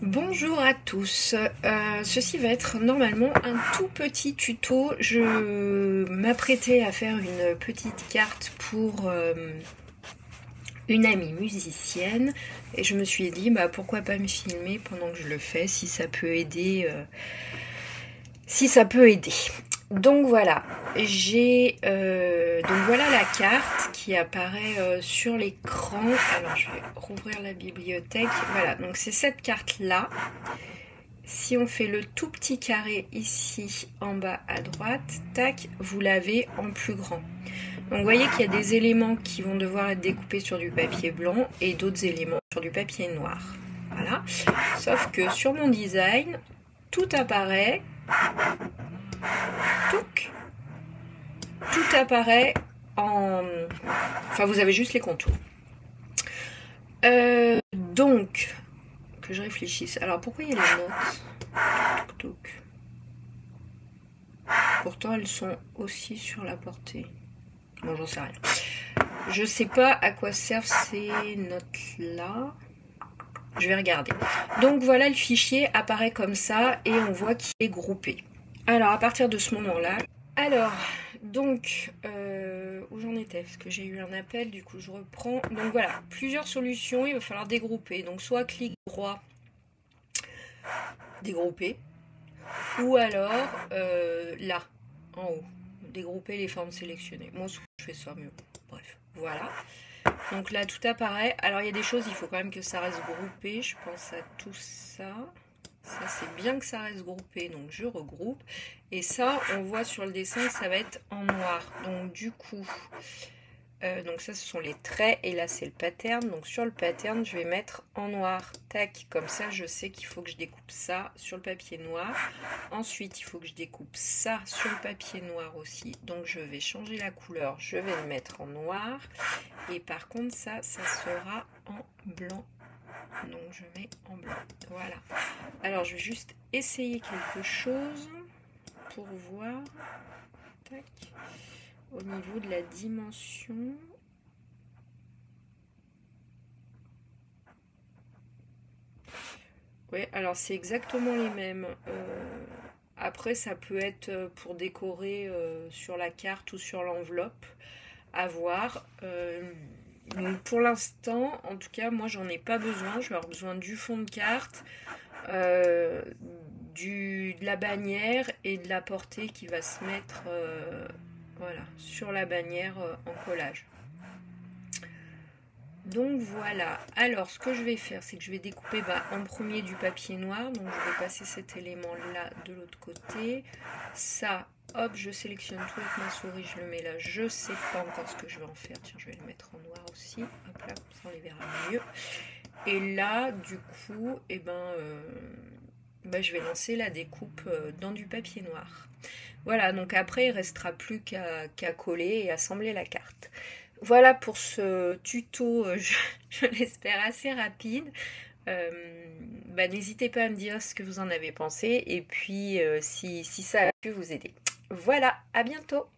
Bonjour à tous, ceci va être normalement un tout petit tuto. Je m'apprêtais à faire une petite carte pour une amie musicienne et je me suis dit bah pourquoi pas me filmer pendant que je le fais si ça peut aider. Donc voilà, donc voilà la carte qui apparaît sur l'écran. Alors je vais rouvrir la bibliothèque. Voilà, donc c'est cette carte là. Si on fait le tout petit carré ici en bas à droite, tac, vous l'avez en plus grand. Donc vous voyez qu'il y a des éléments qui vont devoir être découpés sur du papier blanc et d'autres éléments sur du papier noir. Voilà. Sauf que sur mon design, tout apparaît. Tout apparaît en... Enfin, vous avez juste les contours. Donc, que je réfléchisse. Alors, pourquoi il y a les notes? Pourtant, elles sont aussi sur la portée. Bon, j'en sais rien. Je sais pas à quoi servent ces notes-là. Je vais regarder. Donc, voilà, le fichier apparaît comme ça et on voit qu'il est groupé. Alors, à partir de ce moment-là... Alors, donc, où j'en étais? Parce que j'ai eu un appel, du coup, je reprends. Donc, voilà, plusieurs solutions, il va falloir dégrouper. Donc, soit clic droit, dégrouper, ou alors là, en haut, dégrouper les formes sélectionnées. Moi, souvent, je fais ça, mais bref, voilà. Donc là, tout apparaît. Alors, il y a des choses, il faut quand même que ça reste groupé. Je pense à tout ça. Ça, c'est bien que ça reste groupé, donc je regroupe. Et ça, on voit sur le dessin, ça va être en noir. Donc du coup, donc ça, ce sont les traits. Et là, c'est le pattern. Donc sur le pattern, je vais mettre en noir. Tac, comme ça, je sais qu'il faut que je découpe ça sur le papier noir. Ensuite, il faut que je découpe ça sur le papier noir aussi. Donc je vais changer la couleur. Je vais le mettre en noir. Et par contre, ça sera en blanc. Donc je mets en blanc. Voilà. Alors je vais juste essayer quelque chose pour voir. Tac. Au niveau de la dimension. Oui, alors c'est exactement les mêmes. Après, ça peut être pour décorer sur la carte ou sur l'enveloppe. À voir. Pour l'instant, en tout cas, moi j'en ai pas besoin. Je vais avoir besoin du fond de carte, de la bannière et de la portée qui va se mettre voilà, sur la bannière en collage. Donc voilà, alors ce que je vais faire, c'est que je vais découper en premier du papier noir. Donc je vais passer cet élément là de l'autre côté. Ça, hop, je sélectionne tout avec ma souris, je le mets là. Je sais pas encore ce que je vais en faire. Tiens, je vais le mettre en noir aussi. Hop là, comme ça on les verra mieux. Et là, du coup, je vais lancer la découpe dans du papier noir. Voilà, donc après, il ne restera plus qu'à coller et assembler la carte. Voilà pour ce tuto, je l'espère assez rapide. N'hésitez pas à me dire ce que vous en avez pensé et puis si ça a pu vous aider. Voilà, à bientôt!